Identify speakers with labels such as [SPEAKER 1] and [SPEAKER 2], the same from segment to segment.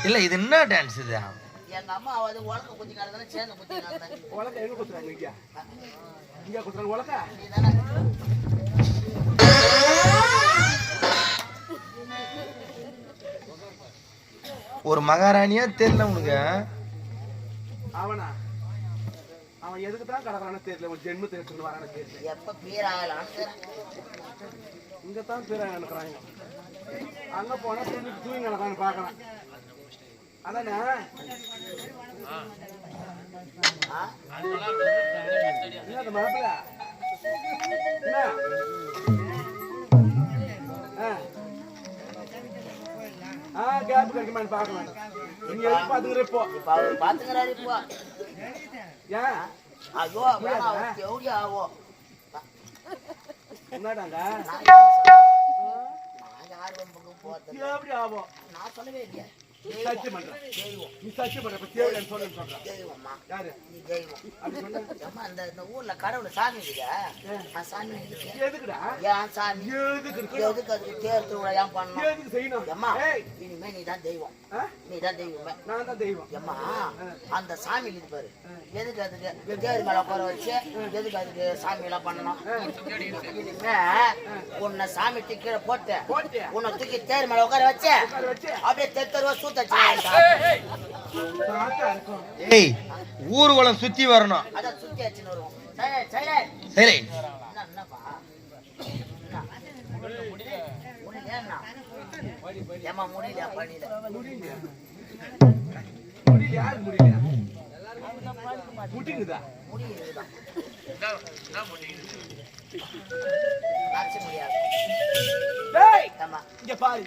[SPEAKER 1] இல்ல இது என்ன டான்ஸ் இது?
[SPEAKER 2] எங்க அம்மா வந்து உலக குத்திக்காரதானே சேர்ந்து குத்திக்காரதானே.
[SPEAKER 3] உலக எங்க குத்துறாங்க? இங்க குத்துறாங்க உலக.
[SPEAKER 1] ஒரு மகாராணியா தெரியல உனக்கு?
[SPEAKER 3] அவனா அவன் எதுக்கு தான் கடக்குறானே தெரியல. ஒரு ஜென்மத்தை எடுத்துட்டு வரானே தெரியல.
[SPEAKER 2] எப்ப பீராகலாம்
[SPEAKER 3] இங்க தான் பீராக நடக்கிறாங்க. அங்க போனா தூங்கி நடக்கான்னு பாக்கலாம். அதானே என்ன மாப்பிள்ள கேப் கிடைக்குமான்னு பாக்கலாம். நீங்க பாத்துக்கிற இப்போ
[SPEAKER 2] பாத்துக்கிறாரு இப்போ.
[SPEAKER 3] ஏன்
[SPEAKER 2] ஐயோ எப்படி ஆகும்
[SPEAKER 3] என்னடாங்க எப்படி ஆகும்?
[SPEAKER 2] நான் சொல்லவே இல்லையா?
[SPEAKER 3] சத்தியம் பண்றேன். நீ சத்தியம் பண்ற தேவையான சொல்றேன். யாரு
[SPEAKER 2] நீ தெய்வம்? இந்த ஊர்ல கடவுள சாமி இருக்குதா? சாமி
[SPEAKER 3] எதுக்குடா?
[SPEAKER 2] ஏன் சாமி எதுக்கு அதுக்கு தேர் திருவிழா ஏன் பண்ணணும்?
[SPEAKER 3] எதுக்கு செய்யணும்?
[SPEAKER 2] அம்மா இனிமே நீ தான் தெய்வம். நீ தான் தெய்வமே.
[SPEAKER 3] நான் தான் தெய்வம்.
[SPEAKER 2] அம்மா அந்த சாமி இது பாரு, எதுக்கு அதுக்கு தேர் மேல உட்கார வச்சு எதுக்கு அதுக்கு சாமி எல்லாம் பண்ணணும்? இனிமே உன்னை சாமி கீழே போட்டு உன்னை தூக்கி தேர் மேல உட்கார வச்சு அப்படியே தெருவா சூத்த.
[SPEAKER 1] ஏய் ஊர்வலம் சுத்தி வரணும்.
[SPEAKER 2] அதான் சுத்தி வச்சுன்னு வருவோம்.
[SPEAKER 1] சரி
[SPEAKER 2] ஏமா முடியல படியில
[SPEAKER 3] முடியல யாரு முடியல முடியுதா?
[SPEAKER 2] முடியுதுதான்
[SPEAKER 3] இங்க பாரு,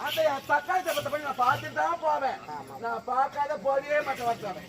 [SPEAKER 3] அந்த தக்காளி சப்பத்தை போய் நான் பார்த்துட்டு தான் போவேன். நான் பார்க்காத போவே மாட்டேன்.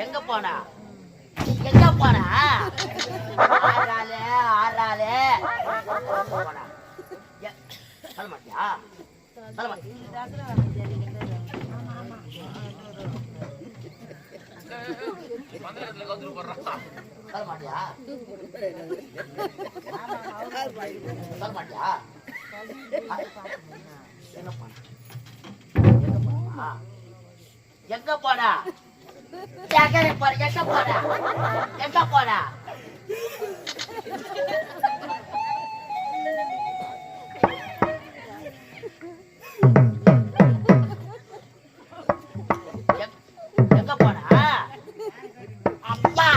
[SPEAKER 2] எங்க போனா எங்க போனா ஆறாலே ஆறாலே சொல்ல மாட்டியா? சொல்ல மாட்டியா? சொல்ல மாட்டியா சொல்ல மாட்டியா எங்க போனா எங்க போனா எங்க போனா எங்க போனா எங்க போனா அப்பா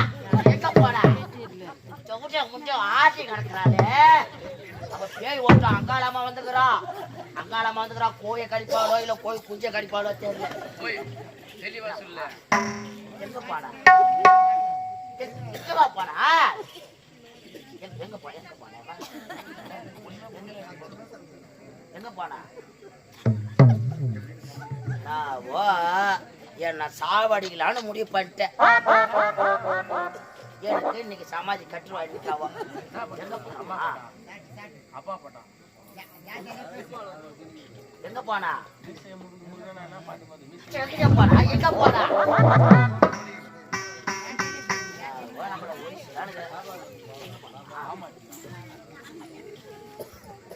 [SPEAKER 2] எங்க போனா முட்டம் ஆட்டி கிடக்குறாளே அவ பேய் ஓட்டம் அங்காளமா வந்துக்கிறா கோயை கடிப்பாளோ இல்ல கோய் குஞ்ச கடிப்பாளோ தெரியல எங்க போனா எங்கவா போனா எங்க போனா எங்க போனா என்ன சாவடிக்கலான்னு முடிவு பண்ணிட்டேன் எனக்கு இன்னைக்கு சமாதி கட்டுருவா எடுக்காவா எங்க போனா அப்பா போட்டான் எங்க போனா எங்க போனா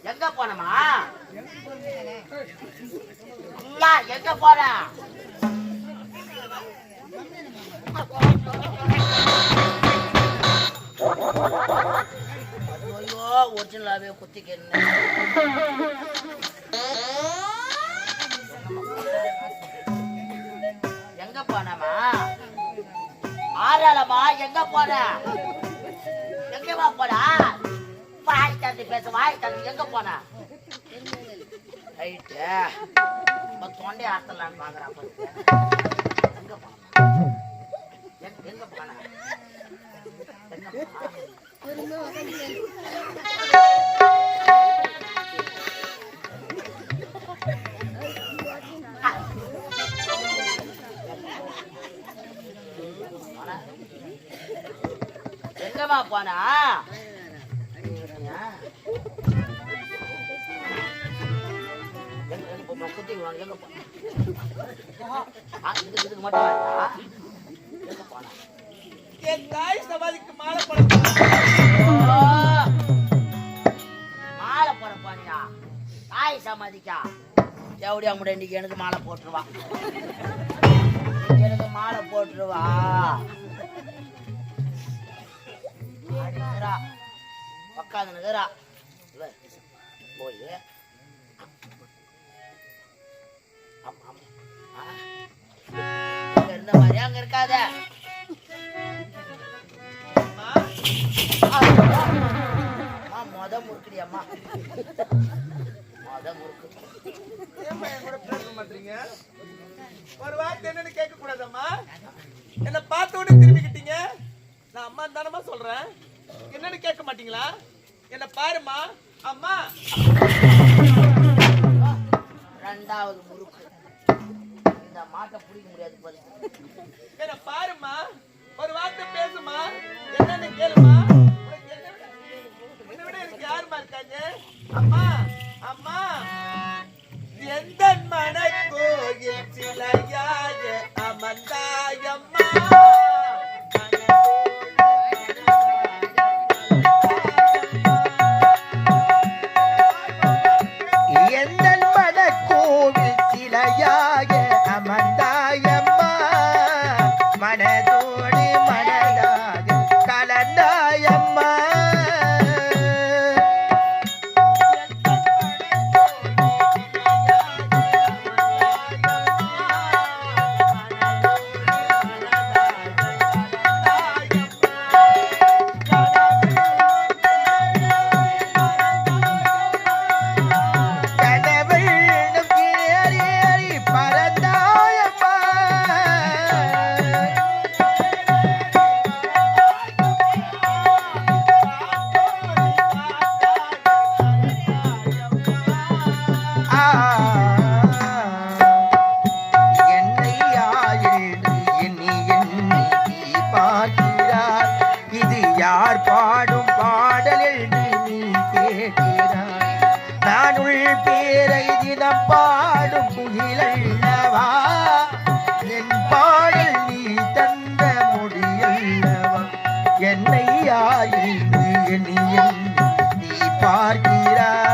[SPEAKER 2] எங்க போனமா அம்மா எங்க போன ஐயோ ஒரிஜினலாவே குத்திக்கிறேன் எங்க போனமா ஆறாளமா எங்க போன எங்கவா போனா வாய் தந்து பேச வாய் தந்து எங்க போன ரைட்டு தொண்டை ஆத்தலான்னு பாக்குறான் எங்க போன எங்க போன எங்கம்மா போனா குத்திக்குவாங்க எங்க போனா இதுக்கு மட்டும் எங்க போனா
[SPEAKER 3] என் தாய் சமாதிக்கு மாலை
[SPEAKER 2] போட போனியா தாய் சமாதிக்கா எப்படியா முடி இன்னைக்கு எனக்கு மாலை போட்டுருவா எனக்கு மாலை போட்டுருவா உக்காந்துனுக்குறா போய் இருந்த மாதிரி அங்க இருக்காத மொத முறுக்குடியம்மா மொத முறுக்கு
[SPEAKER 3] கூட பேச மாட்டீங்க ஒரு வார்த்தை என்னன்னு கேட்க கூடாதம்மா என்ன பார்த்த உடனே திரும்பிக்கிட்டீங்க நான் அம்மா தானமா சொல்றேன் என்னன்னு கேட்க மாட்டீங்களா என்ன பாருமா அம்மா
[SPEAKER 2] ரெண்டாவது முறுக்கு இந்த மாட்டை பிடிக்க முடியாது போல
[SPEAKER 3] என்ன பாருமா ஒரு வார்த்தை பேசுமா என்னன்னு கேளுமா என்ன விட எனக்கு யாருமா இருக்காங்க அம்மா அம்மா எந்த மன கோயில் சிலையாக அமர்ந்தாயம்மா
[SPEAKER 1] எண்ணி எண்ணி நீ பார்க்கிறாய்.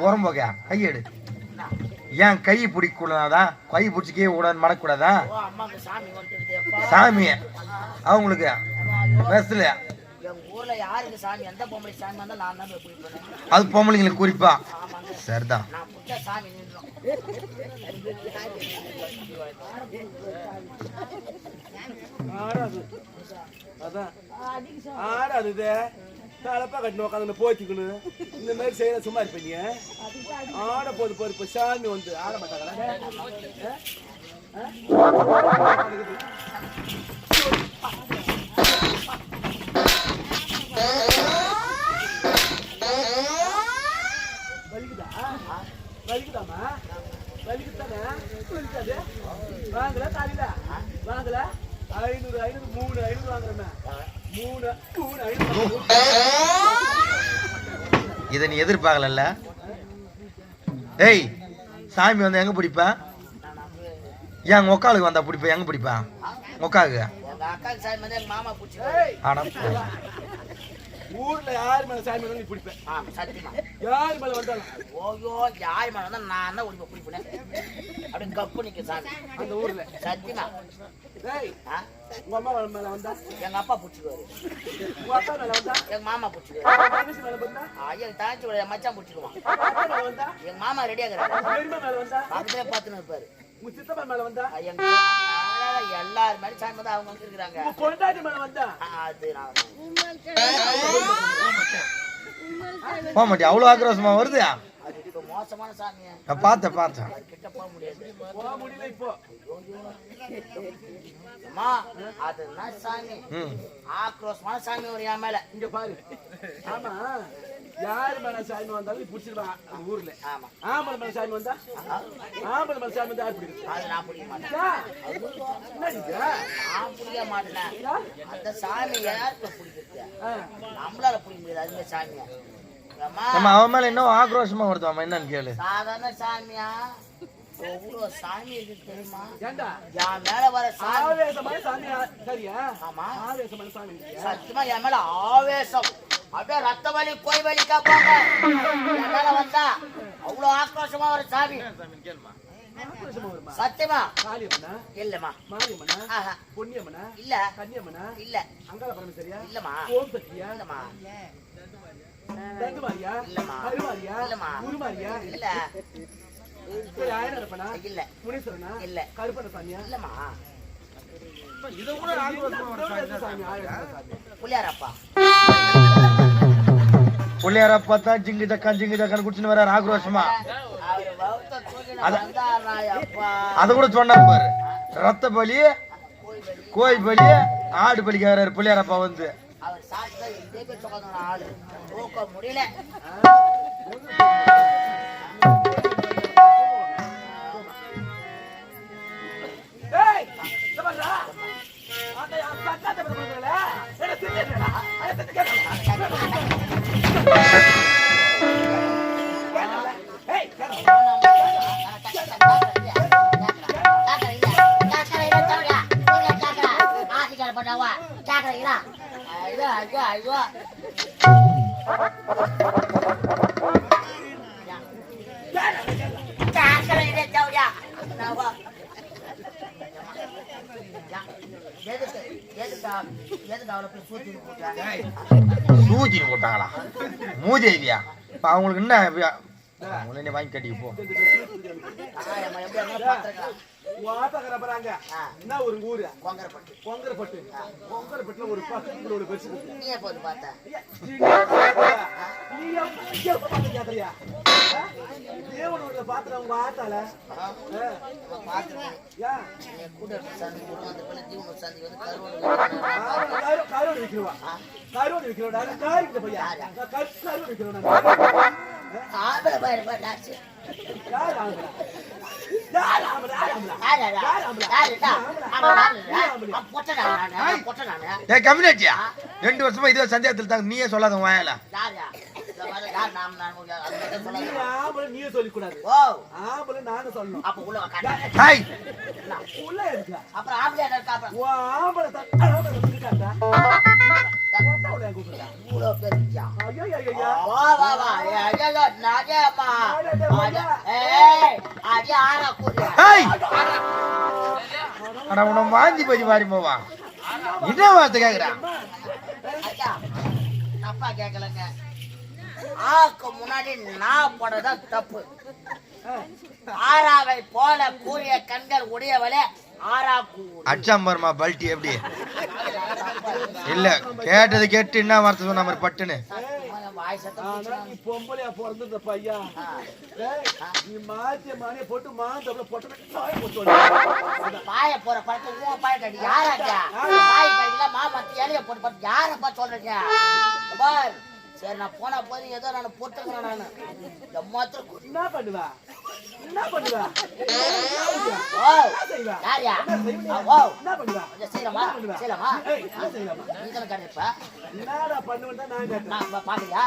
[SPEAKER 1] உரம்போக கையெடு. ஏன் கை பிடிக்கூடாதா? கை பிடிச்சிக்கே கூடாது மடக்கூடாதா? சாமி அவங்களுக்கு பேசல. அது பொம்பளைங்களுக்கு குறிப்பா சரிதான்.
[SPEAKER 3] தலப்பா கட்டி உட்காந்து போச்சுக்கணும். இந்த மாதிரி செய்யற சும்மா இருப்பீங்க. ஆட போது போது இப்போ சாமி வந்து ஆட மாட்டாங்களா? வலிக்குதா? வலிக்குதாமா? வலிக்குதானே? வலிக்காது. வாங்கல தாலில வாங்கல 500 500 3 500 வாங்குறேன்.
[SPEAKER 1] இதை நீ எதிர்பார்க்கல. ஏய் சாமி வந்து எங்க பிடிப்பேன்? ஏன் ஒக்காளுக்கு வந்தா பிடிப்பேன்? எங்க பிடிப்பேன் ஒக்காவுக்கு?
[SPEAKER 3] ஊர்ல யார் மேல சாமி வந்து பிடிப்பேன்? யார் மேல வந்தாலும்
[SPEAKER 2] ஓயோ யார் மேல வந்தா நான் தான் ஒளிப்ப பிடிப்பேன். அப்படியே கப்பு நிக்க சாமி
[SPEAKER 3] அந்த ஊர்ல
[SPEAKER 2] சத்தியமா.
[SPEAKER 3] உங்க அம்மா மேல வந்தா
[SPEAKER 2] எங்க அப்பா பிடிச்சிக்குவாரு.
[SPEAKER 3] உங்க அப்பா மேல வந்தா
[SPEAKER 2] எங்க மாமா பிடிச்சிக்குவாரு.
[SPEAKER 3] மேல வந்தா
[SPEAKER 2] எங்க தாச்சி மச்சான் பிடிச்சிக்குவான். எங்க மாமா ரெடியா
[SPEAKER 3] மேல வந்தா
[SPEAKER 2] பக்கத்துல பாத்துன்னு இருப்பாரு.
[SPEAKER 3] உங்க சித்தப்பா மேல வந்தா
[SPEAKER 2] எல்லாரும் மேல சாமி வந்து அவங்க இருக்கிறாங்க.
[SPEAKER 3] பொண்டாட்டி மேல வந்தா
[SPEAKER 2] அது
[SPEAKER 1] போக மாட்டேன். அவ்வளவு ஆக்ரோஷமா வருது.
[SPEAKER 2] மோசமான சாமியா
[SPEAKER 1] நான் பார்த்தேன்.
[SPEAKER 2] கிட்ட போக முடியாது.
[SPEAKER 3] போக முடியல இப்போ.
[SPEAKER 2] அம்மா அது என்ன சாமி? ஆக்ரோஷமான சாமி ஒரு என் மேல.
[SPEAKER 3] இங்க பாரு. ஆமா யாரு மேல சாமி வந்தாலும் பிடிச்சிருவாங்க அந்த ஊர்ல.
[SPEAKER 2] ஆமா
[SPEAKER 3] ஆம்பளை மேல சாமி வந்தா ஆம்பளை மேல சாமி வந்தா யார் பிடிக்கும்?
[SPEAKER 2] அது நான் பிடிக்க மாட்டேன்.
[SPEAKER 3] நான்
[SPEAKER 2] பிடிக்க மாட்டேன். அந்த சாமி யாருக்கு பிடிக்கிறது? நம்மளால பிடிக்க முடியாது. அதுமே சாமியா
[SPEAKER 1] அவன் மேல இன்னும் ஆக்ரோஷமா வருது. என்னன்னு கேளு.
[SPEAKER 2] சாதாரண சாமியா எவ்வளவு சாமி இருக்கு தெரியுமா?
[SPEAKER 3] ஏண்டா
[SPEAKER 2] என் மேல வர
[SPEAKER 3] ஆவேசமான சாமியா? சரியா?
[SPEAKER 2] ஆமா
[SPEAKER 3] ஆவேசமான சாமி.
[SPEAKER 2] சத்தியமா என் மேல ஆவேசம். அப்படியே ரத்த வலி கோய் வலி காப்பாங்க. என் மேல வந்தா அவ்வளவு ஆக்ரோஷமா வர சாமி. சத்தியமா
[SPEAKER 3] காளியம்மனா?
[SPEAKER 2] இல்லம்மா.
[SPEAKER 3] மாரியம்மனா? பொன்னியம்மனா?
[SPEAKER 2] இல்ல.
[SPEAKER 3] கன்னியம்மனா?
[SPEAKER 2] இல்ல.
[SPEAKER 3] அங்காள பரமேஸ்வரியா?
[SPEAKER 2] இல்லம்மா.
[SPEAKER 3] ஓம் சக்தியா?
[SPEAKER 2] இல்லம்மா.
[SPEAKER 3] தங்குமாரியா?
[SPEAKER 2] இல்லம்மா.
[SPEAKER 3] கருமாரியா?
[SPEAKER 2] இல்லம்மா.
[SPEAKER 3] குருமாரியா?
[SPEAKER 2] இல்ல.
[SPEAKER 3] ஆயிரப்பனா?
[SPEAKER 2] இல்ல.
[SPEAKER 3] முனீஸ்வரனா?
[SPEAKER 2] இல்ல.
[SPEAKER 3] கருப்பண்ண சாமியா?
[SPEAKER 2] இல்லம்மா.
[SPEAKER 3] இதை கூட
[SPEAKER 2] புள்ளியாரப்பா
[SPEAKER 1] புள்ளியாரப்பா தான் ஜிங்கு ஜக்கான்னு குடிச்சுன்னு வர்றாரு ஆக்ரோஷமா.
[SPEAKER 2] அவரு வவுத்த தூக்கின வந்தாராயப்பா.
[SPEAKER 1] அதை கூட சொன்னார் பாரு, ரத்த பலி, கோய் பலி, ஆடு பலிக்காரு புள்ளியாரப்பா வந்து.
[SPEAKER 2] அவர் சாப்பிட்டா இதே போய் சொல்லாத ஆளு தூக்க முடியல.
[SPEAKER 1] சூஜி போட்டாங்களா மூதேவியா? அவங்களுக்கு என்ன அவங்களே வாங்கி கட்டி போ.
[SPEAKER 3] என்ன ஒரு ஊரு? கொங்கரப்பட்டு. கொங்கரப்பட்டுல ஒரு பக்கத்துல ஒரு பெருசு.
[SPEAKER 2] நீ போய் பார்த்தா
[SPEAKER 3] கேக்குறியா? தேவனோட பாத்திரம் அவங்க ஆத்தால
[SPEAKER 2] கூட சந்தி அந்த பிள்ளை ஜீவன சந்தி வந்து
[SPEAKER 3] கருவோடு விற்கிறவா. கருவோடு விற்கிறவா காரிக்கிட்ட பையா கருவோடு விற்கிறவா.
[SPEAKER 2] ஆம்பளை பயிர் பண்ணாச்சு.
[SPEAKER 1] கம்யூனிட்டியா 2 வருஷமா இதுவே சந்தேகத்தில் தாங்க. நீயே சொல்லாத வாயல.
[SPEAKER 3] நீயே சொல்லிக்கூடாது. ஆம்பளை நானும் சொல்லணும்.
[SPEAKER 2] அப்ப உள்ள
[SPEAKER 3] உள்ள இருக்கு.
[SPEAKER 2] அப்புறம் ஆம்பளை
[SPEAKER 3] ஆம்பளை
[SPEAKER 1] வாந்தி பதி மாறி போவா. என்ன வார்த்தை கேக்குறான்?
[SPEAKER 2] அப்பா கேட்கலங்க. ஆக்கு முன்னாடி நான் போனதான் தப்பு. ஆறாவை போல கூறிய கண்கள் உடையவளே
[SPEAKER 1] அச்சாம்பர்மா பல்ட்டி எப்படி இல்ல கேட்டது கேட்டு என்ன வார்த்தை சொன்ன மாதிரி பட்டுன்னு
[SPEAKER 3] பொம்பளையா பிறந்த பையா நீ மாத்திய மானிய போட்டு மாந்தவள போட்டு
[SPEAKER 2] பாய போற படத்தை பாய கட்டி யாராச்சா பாய கட்டில மாமத்தி இலைய போட்டு போட்டு யாரப்பா சொல்றீங்க பார் சரி நான் போனா போது ஏதோ நான் போட்டுக்கிறேன் நானு மாத்திரம்
[SPEAKER 3] என்ன பண்ணுவா என்ன பண்ணுவா
[SPEAKER 2] ஓ யாரியா ஓ
[SPEAKER 3] என்ன பண்ணுவா
[SPEAKER 2] செய்யலாமா செய்யலாமா நீங்க கண்டிப்பா
[SPEAKER 3] என்னடா பண்ணுவேன் நான் கேட்டேன்
[SPEAKER 2] நான் பாக்கறியா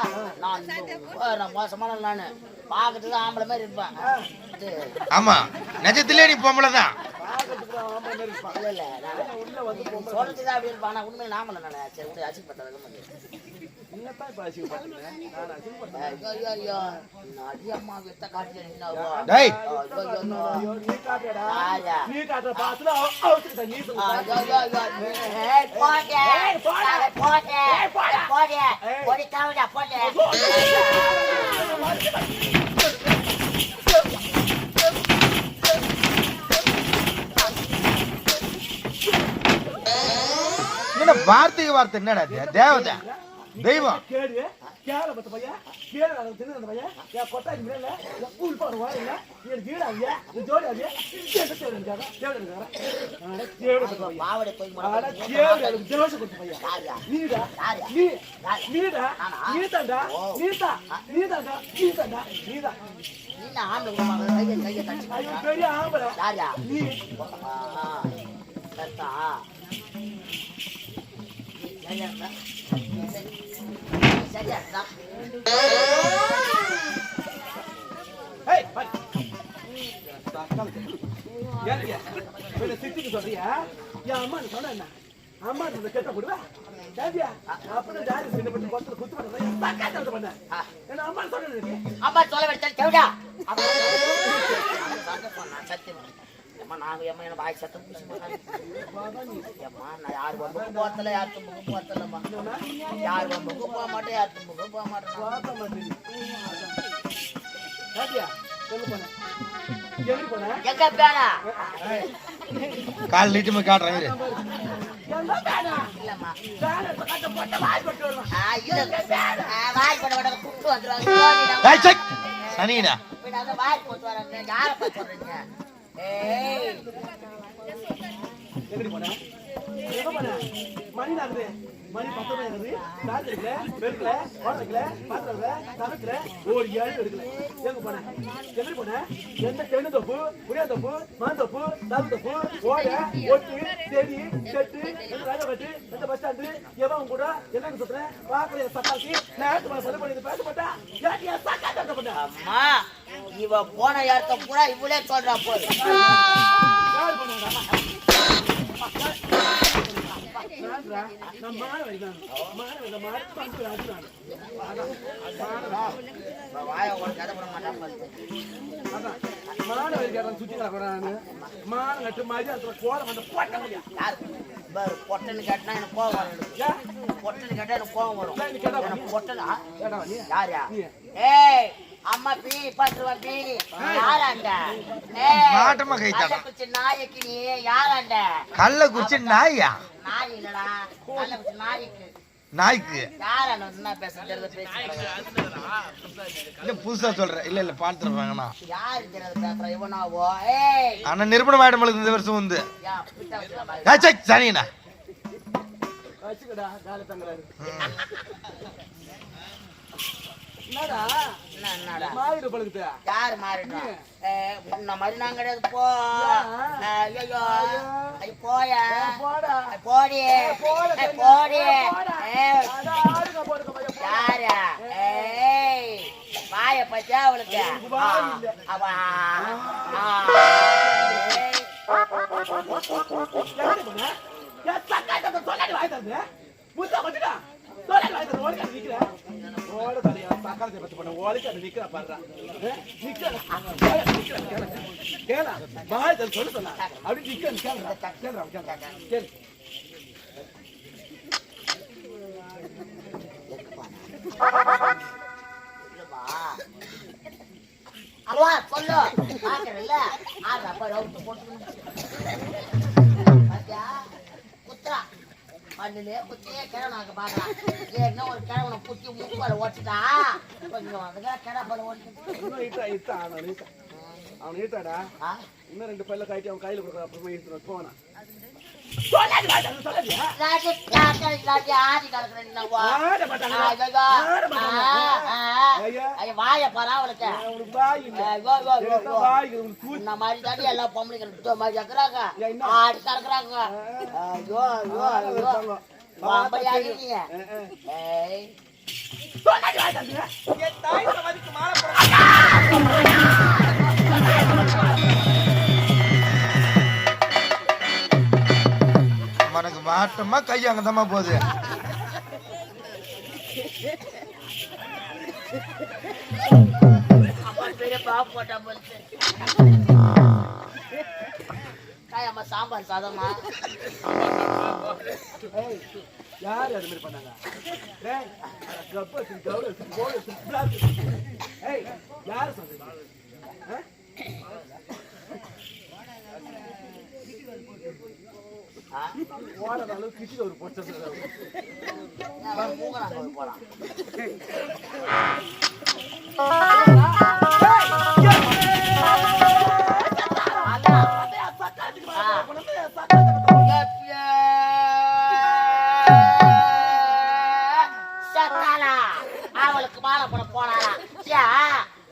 [SPEAKER 2] நான் மோசமான நானு பாக்கிறதுக்கு ஆம்பளை மாதிரி இருப்பேன்
[SPEAKER 1] ஆமா நிஜத்திலே நீ பொம்பளை தான்
[SPEAKER 3] பாக்கிறதுக்கு ஆம்பளை மாதிரி இருப்பா
[SPEAKER 2] இல்ல நான் உள்ள வந்து பொம்பளை சொல்றதுக்கு அப்படி இருப்பா நான் உண்மையில நாமல நானே சரி உடைய அசிப்பட்டது
[SPEAKER 3] என்னப்பா இப்ப அசிப்பட்டீங்க நான் அசிப்பட்டேன்
[SPEAKER 2] ஐயோ ஐயோ நாடி அம்மா வித்த காட்டில நின்னாவா
[SPEAKER 1] டேய்
[SPEAKER 3] ஐயோ நீ காட்டடா
[SPEAKER 2] ஆயா
[SPEAKER 3] நீ காட்ட பாத்துல அவத்துக்கு நீ சொல்ல
[SPEAKER 2] ஐயோ ஐயோ ஏய் போடே போடே போடே போடே காவடா போடே
[SPEAKER 1] என்ன வார்த்தைக்கு வார்த்தை என்னடா தேவதை தெய்வம்
[SPEAKER 3] கேடு கேள பத்த பையா கேள நான் தின்னு அந்த பையா யா கொட்டாய் மேல கூல் பாரு வாங்க நீ வீடாங்க நீ ஜோடியாங்க கேள கேளுங்க கேளுங்க கேளு பத்த பையா
[SPEAKER 2] பாவடே போய்
[SPEAKER 3] மாடா கேளு ஜோச பத்த பையா நீடா நீ நீடா நீதாடா நீதாடா நீதா
[SPEAKER 2] நீ ஆம்பளை கைய தட்டி
[SPEAKER 3] ஐயோ பெரிய ஆம்பளை
[SPEAKER 2] யாரா
[SPEAKER 3] நீ
[SPEAKER 2] கரெக்ட்டா சரியா சரியா
[SPEAKER 3] ஏய் பை யாரியா என்ன சிட்டிக்கு சொல்றியா யா அம்மா சொன்னா என்ன அம்மா இந்த கேட்ட போடுவா டாடியா அப்பதான் டாடி சின்ன பண்ணி கொத்து குத்து பண்ணா பக்கத்துல பண்ண என்ன அம்மா சொன்னே
[SPEAKER 2] அம்மா சொல்ல வெச்சல் கேடா அம்மா சத்தியம் அம்மா நான் அம்மா என்ன பாய் சத்தம் பூசி அம்மா நான் யார் வந்து போத்தல யார் தும்பு போத்தலம்மா யார் வந்து போக மாட்டே யார் தும்பு போக மாட்டே
[SPEAKER 3] டாடியா சொல்லு பண்ண எப்படி போன
[SPEAKER 2] எங்க பேனா
[SPEAKER 1] கால் நீட்டு போய் காட்டுறேன் இரு.
[SPEAKER 3] எங்க பேனா
[SPEAKER 2] இல்லம்மா
[SPEAKER 3] பேனா கட்ட போட்ட வாய் போட்டு வரணும்
[SPEAKER 2] வாய் போட விட குட்டு வந்துருவாங்க
[SPEAKER 1] ஏய், சை. சனிடா
[SPEAKER 2] வாய் போட்டு வராங்க யாரை பார்த்து சொல்றீங்க ஏய்
[SPEAKER 3] எப்படி போன எங்க போன மணி ஆகுது மணி 19 ஆகுது கால் எடுக்கல பெருக்கல ஓடக்கல பாத்திரல சமைக்கல ஒரு ஏழு எடுக்கல எங்க போன எப்படி போன எந்த தென்னை தோப்பு புளியா தோப்பு மான் தோப்பு தாவு தோப்பு ஓட ஒட்டு செடி செட்டு எந்த ராஜா கட்டு எந்த பஸ் ஸ்டாண்டு எவன் கூட என்ன சுத்துறேன் பாக்குற சத்தாக்கி நேரத்து மேல செலவு பண்ணி பேச மாட்டா ஏட்டியா சக்காத்த பண்ண
[SPEAKER 2] அம்மா இவ போன இடத்த பூரா இவளே சொல்றா போது
[SPEAKER 3] யார் பண்ணுவாங்க நான் மான வைதான் மான வைத மாதிரி பண்றது அதுதான்
[SPEAKER 2] வாய ஒரு கதை பண்ண மாட்டான்
[SPEAKER 3] அதான் மான வைக்காரன் சுத்தி கிடக்குறானு மான கட்டு மாதிரி அதுல கோல வந்து போட்ட முடியும்
[SPEAKER 2] பொட்டன்னு கேட்டா எனக்கு கோவம் வரும் பொட்டன்னு கேட்டா எனக்கு கோவம் வரும் எனக்கு பொட்டனா யாரா ஏய் அம்மா பீ பண்றவன் பீ யாராண்ட
[SPEAKER 1] மாட்டமா கை தடா.
[SPEAKER 2] குச்சி நாய்க்கு நீ யாராண்ட
[SPEAKER 1] கல்ல குச்சி நாயா
[SPEAKER 2] நாய் இல்லடா கல்ல குச்சி நாய்க்கு
[SPEAKER 1] நாய்க்கு
[SPEAKER 2] யாராண்ட என்ன பேசுறது
[SPEAKER 1] இல்ல புதுசா சொல்றேன் இல்ல இல்ல பாத்துருப்பாங்கண்ணா
[SPEAKER 2] யாரு தெரியாது பேசுற இவனாவோ ஏய்
[SPEAKER 1] ஆனா நிரூபணம் ஆயிடும் இந்த வருஷம் வந்து
[SPEAKER 2] யா பிட்டா வச்சுடா
[SPEAKER 1] ஏய், சை, சனிடா
[SPEAKER 3] வச்சுக்கடா காலை தங்குறாரு என்னடா
[SPEAKER 2] என்னடா
[SPEAKER 3] மாறிடு பழுகுது
[SPEAKER 2] யாரு மாறினா உன்ன மாதிரி நான் கிடையாது போ ஐயோ ஐ போய
[SPEAKER 3] போடா
[SPEAKER 2] போடி போடி யாரு ஏய் வாய பச்சா அவளுக்கு அவ அவா சொல்லு பாக்குறல்ல ஆறு அப்பா ரவுட்டு போட்டு குத்துறா பண்ணிலே குத்தியே கிழவனாக்க பாக்குறான் ஏன்னா ஒரு கிழவனை குத்தி மூப்பால ஓட்டுட்டா கொஞ்சம் அதுக்காக கிழப்பால ஓட்டு
[SPEAKER 3] அவன் ஈட்டாடா இன்னும் 2 பல்ல காய்ச்சி அவன் கையில கொடுக்குற அப்புறமா ஈட்டு போனா
[SPEAKER 2] வாய பாரா அவளுக்கு இந்த மாதிரி தாண்டி எல்லா பொம்பளைங்க மாதிரி இருக்கிறாங்க ஆடி கறக்குறாங்க ஐயோ ஐயோ ஐயோ நீங்க
[SPEAKER 3] என் தாய் சமாதிக்கு மாலை போட
[SPEAKER 1] உனக்கு மாட்டமா கை அங்கதமா போகுது
[SPEAKER 2] சாம்பார் சாதமா
[SPEAKER 3] யாரு அது மாதிரி பண்ணாங்க யாரு சொல்றீங்க ஓடாத அளவு கிட்டில ஒரு பொச்ச
[SPEAKER 2] போலாம் அவளுக்கு மாலை போட போனாரா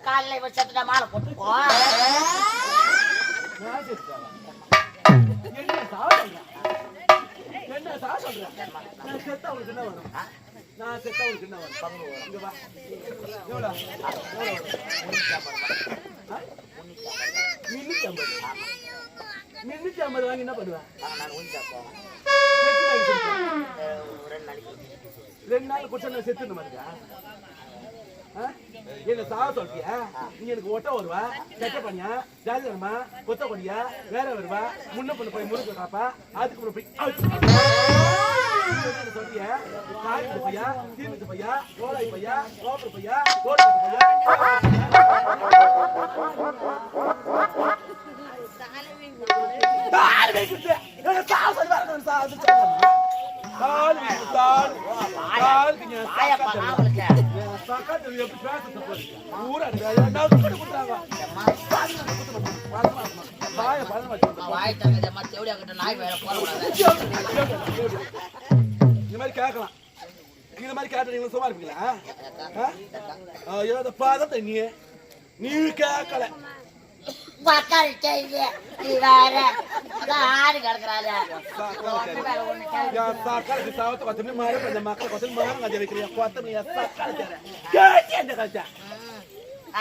[SPEAKER 2] காலையில இவன் செத்துட்டா மாலை போட்டுக்கோ
[SPEAKER 3] என்ன சொல்றேன் நான் செத்த அவளுக்கு என்ன வரும் நான் செத்த அவளுக்கு என்ன வரும் இங்க வா எவ்வளோ 350 வாங்கி என்ன பண்ணுவேன்
[SPEAKER 2] நான் ஊஞ்சி சாப்போம்
[SPEAKER 3] 2 நாள் குடிச்சா செத்துன மாதிரியா என்ன சாவ சொல்றியா நீ எனக்கு ஒட்ட வருவா செட்ட பண்ணியா ஜாதிரமா கொத்த கொடியா வேற வருவா முன்ன பொண்ணு போய் முறுக்கு காப்பா அதுக்கு போய் சொல்றியா காய்கறி பையா தீமிச்சு பையா கோலை பையா கோபுர பையா கோட்டை பையா தால் வைக்குது நான் சாவு சொல்லி வரணும் சாவு தால் வைக்குது தால் நீங்க
[SPEAKER 2] வாயப்பா நாவலுக்கு
[SPEAKER 3] சக்கத்து எப்படி பேச போறீங்க ஊரா என்ன குடுறாங்க வாய பாருங்க
[SPEAKER 2] வாய் தங்கதம்மா தேவடியா கிட்ட நாய் வேற போற கூடாது
[SPEAKER 3] இந்த மாதிரி கேட்கலாம் இந்த மாதிரி கேட்ட நீங்க சும்மா இருப்பீங்களா ஏதோ பாதத்தை நீ கேட்கல
[SPEAKER 2] பக்காரி செய்ய நீ வேற ஆறு கிடக்குறாரு
[SPEAKER 3] சாக்காளுக்கு சாவத்தை கொத்தமல்லி மாற கொஞ்சம் மக்கள் கொத்தமல்லி மாற அதை வைக்கிறியா கொத்தமல்லி சாக்காளு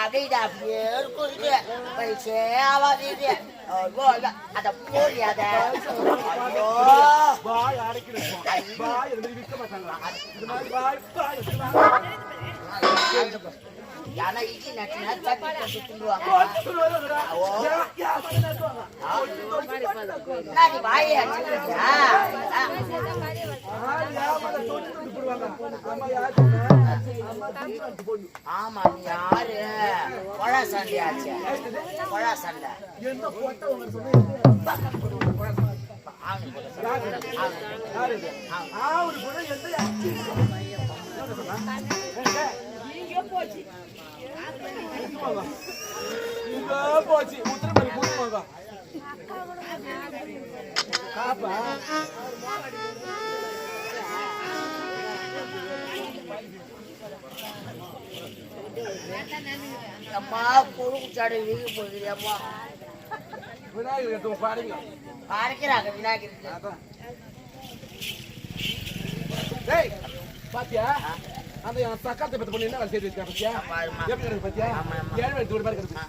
[SPEAKER 2] அப்படிடா அப்படியே இருக்குது பைசே ஆவாதீது அத போலி அத
[SPEAKER 3] பாய் அடைக்கிறேன் பாய் இது விற்க மாட்டாங்களா இது மாதிரி பாய்
[SPEAKER 2] யானை இட்லி நட்டினா சட்னி கட்டி தின்னுவாங்க நீ வாயை அடிச்சுக்கிறியா ஆமா நீ யாரு கொழா சண்டை ஆச்சு கொழா சண்டை
[SPEAKER 3] போச்சு உத்தரமணி கூட்டுவாங்க காப்பா
[SPEAKER 2] அம்மா குறுக்கு சாடை வீங்கி போகுது அம்மா
[SPEAKER 3] விநாயகர் பாருங்க
[SPEAKER 2] அரைக்கிறாங்க விநாயகருக்கு
[SPEAKER 3] பாத்தியா அந்த சக்காத்தை பத்தி பொண்ணு என்ன வேலை செய்து வச்சா பாத்தியா எப்படி கிடக்கு பாத்தியா ஏழு தூடு மாதிரி கிடக்கு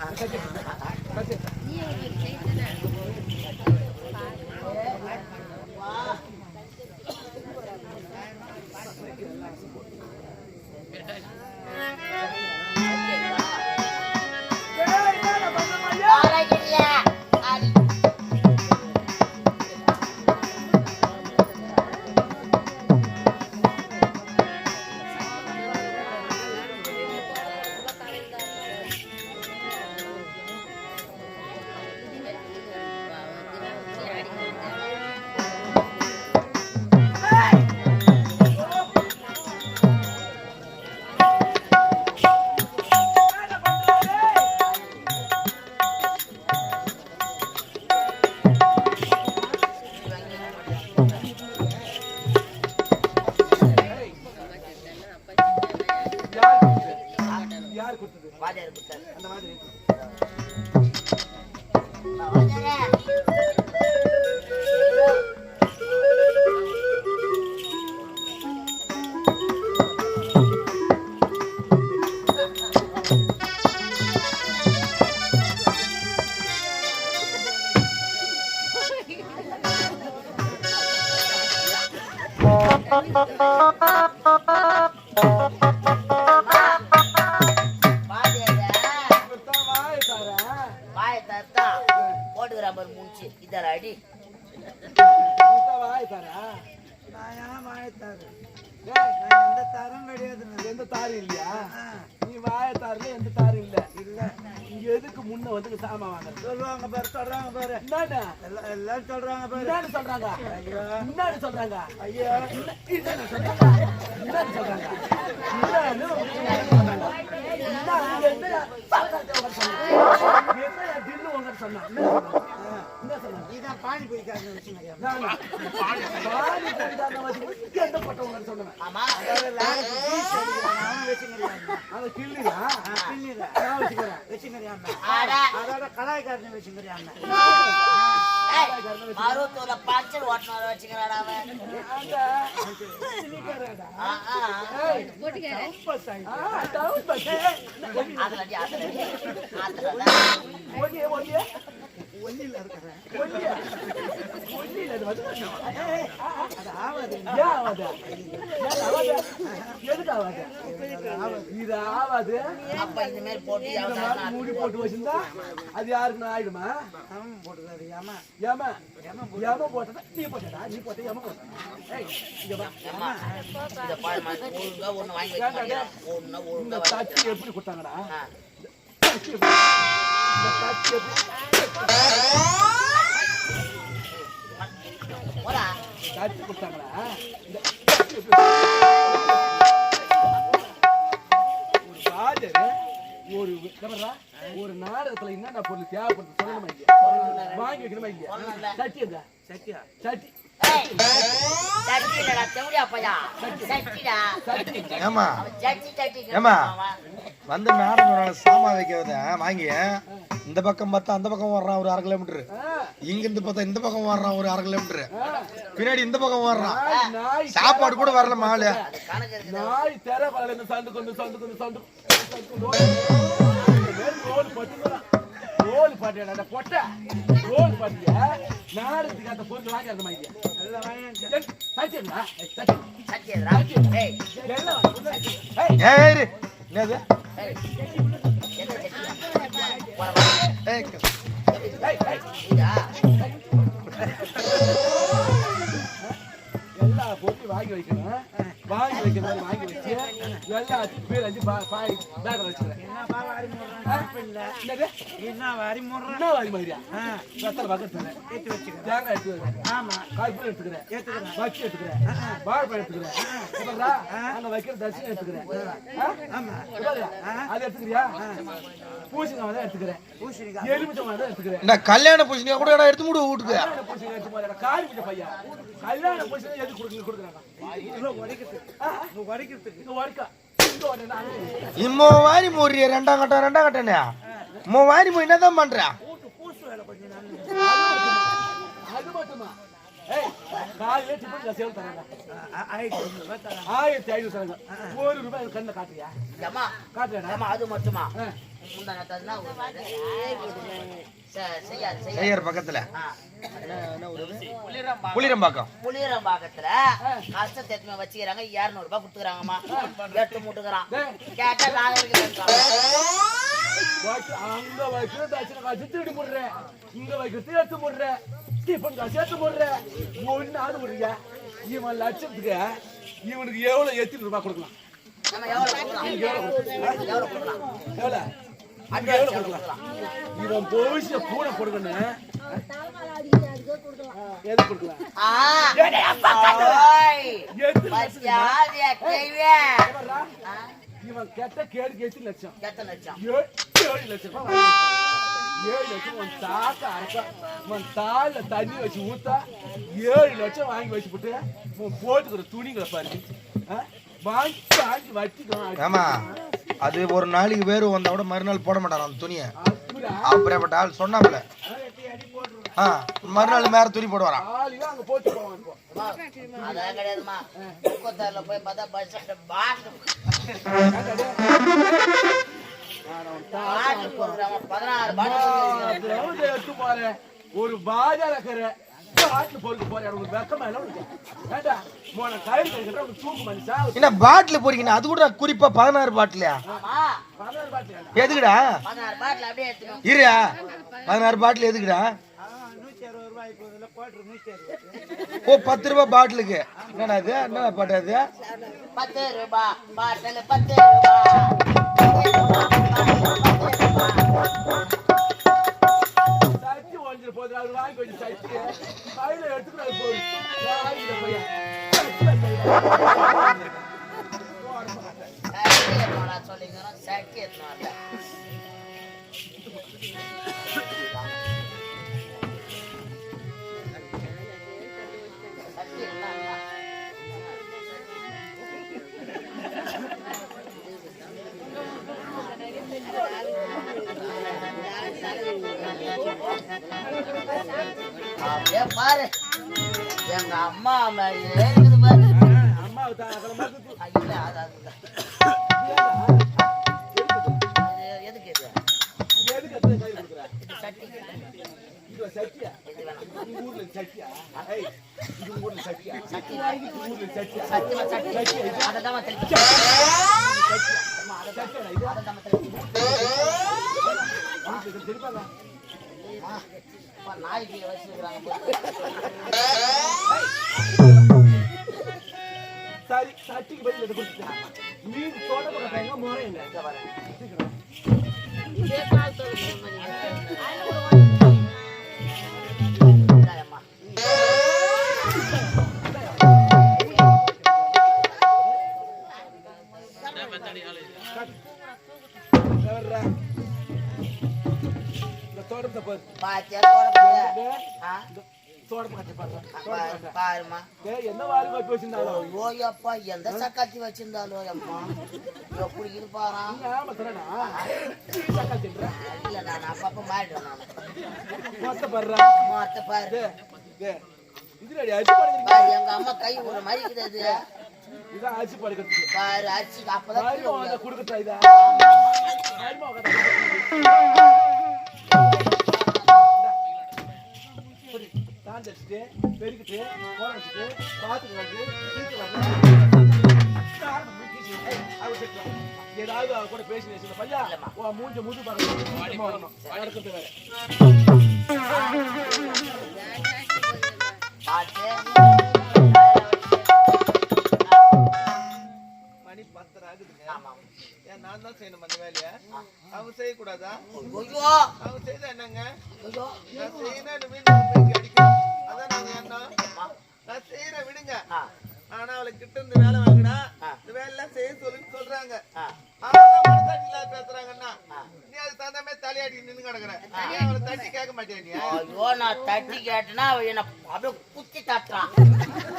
[SPEAKER 3] எந்த தாரு இல்லையா நீ வாயத்தாருல எந்த தாரு இல்ல இங்க எதுக்கு முன்ன வந்து சாமா வாங்க சொல்றாங்க பாரு எல்லாம் சொல்றாங்க பாரு முன்னாடி சொல்றாங்க ஐயா முன்னாடி சொல்றாங்க பானிபூரி கடாய்காரன் வச்சுக்கிறான்
[SPEAKER 2] மருவத்தூர்ல பஞ்சர் ஓட்டுநர் வச்சுக்கிறான்
[SPEAKER 3] ஒல்லியில இருக்கிறேன். ஒல்லியில அது வந்து அது ஆவாது. ஏன் ஆவாது? எதுக்கு ஆவாது? இது ஆவாது.
[SPEAKER 2] அப்ப இந்த மாதிரி போட்டு
[SPEAKER 3] மூடி போட்டு வச்சிருந்தா அது யாருக்கு ஆயிடுமா? போட்டுக்காரு. ஏமா ஏமா ஏமா போட்டா நீ போட்டா நீ போட்ட ஏமா போட்ட. இங்க வா.
[SPEAKER 2] இந்த பால் மாதிரி ஒழுங்கா ஒண்ணு வாங்கி வைக்க ஒழுங்கா
[SPEAKER 3] தட்டி எப்படி கொடுத்தாங்கடா? தட்டி கொடுத்தாங்களா? ஒரு ராஜர் ஒரு நாடகத்துல என்னென்ன பொருள் தேவைப்படுது சொல்லணுமா இல்லையா? வாங்கி வைக்கணுமா இல்லையா? சட்டி எங்க? சட்டி
[SPEAKER 1] ஏமா ஏமா வந்து நாடகம் சாமா வைக்கிறத வாங்கி இந்த பக்கம் பார்த்தா அந்த பக்கம் வர்றான் ஒரு 1/2 கிலோமீட்டர், இங்க இருந்து பார்த்தா இந்த பக்கம் வர்றான் ஒரு 1/2 கிலோமீட்டர், பின்னாடி இந்த பக்கம் வர்றான். சாப்பாடு கூட வரல மாலு.
[SPEAKER 3] நாய் தெர பல சந்து கொண்டு சந்து கொண்டு சந்து ரோல் பாட்டியா பொட்ட ரோல் பாட்டிய நாடகத்துக்கு அந்த பொருள் வாங்கி அந்த மாதிரி எல்லா பொருளையும் வாங்கி வைக்கணும். வாங்கி வைக்கணும். வாங்கி வச்சு எல்லாத்துக்கும் பேர் அஞ்சு பேக்கில் வச்சுக்கிறேன். என்ன வாரி மாதிரியா? வெத்தலை பக்கத்துல தேங்காய் எடுத்துக்கிறேன். ஆமா காய்கறி எடுத்துக்கிறேன். பச்சி எடுத்துக்கிறேன். வாழைப்பழம் எடுத்துக்கிறேன். அங்க வைக்கிற தரிசனம் எடுத்துக்கிறேன். அது எடுத்துக்கிறியா? பூசணிக்காய் தான் எடுத்துக்கிறேன். எலுமிச்சை தான் எடுத்துக்கிறேன்.
[SPEAKER 1] கல்யாண பூசணிக்காய் கூட எடுத்து மூடு வீட்டுக்கு.
[SPEAKER 3] பூசணிக்காய் எடுத்து போறேன். காரி பையன் கல்யாண பூசணிக்காய் எதுக்கு கொடுக்குறாங்க?
[SPEAKER 1] இம்மோ வாரி மூறிய 2ஆம் கட்டனே மோ வாரி மோ என்னதான் பண்ற?
[SPEAKER 3] அது மட்டுமா? காலையில டிஃபன் சேவல் தராங்க 1500 தராங்க. ₹1 கண்ணை காட்டுறியா? காட்டுறா. அது மட்டுமா?
[SPEAKER 1] செய்யற பக்கத்துல புளிரம்பாக்கம்
[SPEAKER 2] கஷ்டத்தை வச்சுக்கிறாங்க. ₹200 கொடுத்துக்கிறாங்கம்மா. 8 மூட்டுக்கிறான். கேட்டா
[SPEAKER 3] அங்க வைக்கிற தட்சணை காசு திருடி போடுறேன். இங்க வைக்கிறது எடுத்து போடுறேன். டிஃபன் காசு எடுத்து போடுறேன். ஒன்னாவது போடுறீங்க. இவன் லட்சத்துக்கு இவனுக்கு எவ்வளவு ₹800 கொடுக்கலாம்? இவன் போயிச்சு கூட கொடுக்கணும். எது கொடுக்கலாம்? இவன் கெட்ட கேடு 8 லட்சம். 7 லட்சம். 7 லட்சம் உன் தாக்க அரைக்கா உன் தால தண்ணி வச்சு ஊத்தா 7 லட்சம் வாங்கி வச்சு போட்டு உன் போட்டுக்கிற துணிங்களை பாரு. வாங்கி வாங்கி வச்சுக்கலாம்.
[SPEAKER 1] ஆமா அது ஒரு நாளைக்கு வேறு வந்தா கூட மறுநாள் போட மாட்டான் அந்த துணியை. அப்படிப்பட்ட ஆள் சொன்னாப்ல மறுநாள் மேல துணி போட்டு வரான்.
[SPEAKER 3] அங்க போட்டு போவான்.
[SPEAKER 2] அதான் கிடையாதுமா. போய் பார்த்தா பஸ்
[SPEAKER 3] ஒரு பாஜார
[SPEAKER 1] என்ன பாட்டில் போறீங்கன்னா அது கூட குறிப்பா 16 பாட்டிலையா? எதுக்குடா இரு 16 பாட்டில் எதுக்குடா? ஓ ₹10 பாட்டிலுக்கு. என்னடா இது? என்ன பாட்டு அது?
[SPEAKER 2] ₹10 பாட்டில் ₹10.
[SPEAKER 3] போது அவர் வாங்கி கொஞ்சம் சட்டி கையில எடுத்துக்கிறாரு போது
[SPEAKER 2] அப்படியே பாரு எங்க அம்மா மாதிரியே இருக்குது பாரு.
[SPEAKER 3] அம்மா எதுக்கு
[SPEAKER 2] சட்டி
[SPEAKER 3] இதுவா சட்டியா?
[SPEAKER 2] இது வேணாம்.
[SPEAKER 3] உங்க ஊர்ல சட்டியா? ஏய், இது உங்க ஊர்ல சட்டியா?
[SPEAKER 2] சட்டி.
[SPEAKER 3] உங்க ஊர்ல சட்டியா?
[SPEAKER 2] சத்தியமா சட்டி. அதைதான் தெளிச்சு. அம்மா, அதைதான்
[SPEAKER 3] இது
[SPEAKER 2] அதைதான் தெளிச்சு.
[SPEAKER 3] வீட்டுல தெரிப்பாங்க.
[SPEAKER 2] அப்பா, நாய்க்கு வச்சிருக்கிறாங்க.
[SPEAKER 3] சரி, சட்டிக்கு பதில் இதை கொடுத்துட்டேன். நீ தோட போறாங்க மோரே இல்ல.
[SPEAKER 2] இங்க வரேன். இந்தாயம்மா.
[SPEAKER 3] வர்றா. இந்த தோடத்தை பாரு.
[SPEAKER 2] பாத்தியா போறப்ப? ஆ?
[SPEAKER 3] தோடத்தை கட்டி பாரு.
[SPEAKER 2] பாருமா.
[SPEAKER 3] ஏய், என்ன வாரி வாரி வச்சிருந்தாலும்
[SPEAKER 2] ஓயப்பா, எந்த சக்காத்தி வச்சிருந்தாலும் அம்மா எப்படி இருப்பாரா?
[SPEAKER 3] ஆமா தரடா. சக்காத்தின்ற.
[SPEAKER 2] இல்ல, நான் அப்பப்ப மாறிடுவேன் நான்.
[SPEAKER 3] மொத்த பர்றா.
[SPEAKER 2] மொத்த பாரு.
[SPEAKER 3] இதுலடி அரிசி படுக்குறீங்க.
[SPEAKER 2] பாரு, எங்க அம்மா கை ஒரு மாதிரி இருக்குது.
[SPEAKER 3] இதான் அரிசி படுக்குறது.
[SPEAKER 2] பாரு, அரிசி அப்பதான் கீழே
[SPEAKER 3] மாரிமா
[SPEAKER 2] விழும்.
[SPEAKER 3] குடுக்கறதா இதா? மாரிமா உட்கார்ந்து. தான் தச்சிட்டு பெருக்கிட்டு போற வச்சுட்டு பாத்துட்டு வந்து தூக்கி வந்து ஏதாவது அவ கூட பேசி பேசி பையா உன் மூஞ்ச முது பாருங்க நடக்கிறது வேற
[SPEAKER 2] பாத்து.
[SPEAKER 3] மணி 10 ஆகுதுங்க.
[SPEAKER 2] ஆமா.
[SPEAKER 3] ஏன் நான் தான் செய்யணும் அந்த வேலையை? அவங்க செய்யக்கூடாதா?
[SPEAKER 2] ஐயோ,
[SPEAKER 3] அவங்க செய்தா என்னங்க?
[SPEAKER 2] ஐயோ.
[SPEAKER 3] நான் செய்யணும் வீட்டுக்கு அடிக்கும். அதான் நாங்க எண்ணம். நான் செய்யறேன் விடுங்க. ஆனா அவளை கிட்ட இருந்து வேலை வாங்கினா இந்த வேலை எல்லாம் செய்ய சொல்றாங்க. அவங்க மனசாட்சியில பேசுறாங்கன்னா நீ அது தகுந்த மாதிரி தலையாடி நின்று கிடக்குற. அவளை தட்டி கேட்க மாட்டேன் நீ.
[SPEAKER 2] ஐயோ, நான் தட்டி கேட்டேன்னா அவ என்ன அப்படியே குத்தி தட்டுறான்.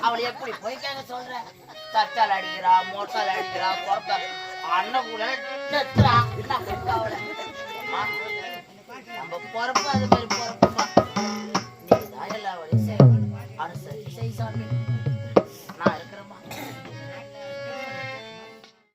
[SPEAKER 2] அவளை எப்படி போய் கேட்க சொல்ற? தட்டால் அடிக்கிறா, மோட்டால் அடிக்கிறா, பொறப்பால் அண்ணன் கூட நெத்துறான். என்ன கூப்பிட்டு அவளை? நம்ம பொறப்பு அது மாதிரி பொறப்புமா. நீ தான் எல்லா வழியும் செய்யணும். அனுசரிச்சு செய் சாமி.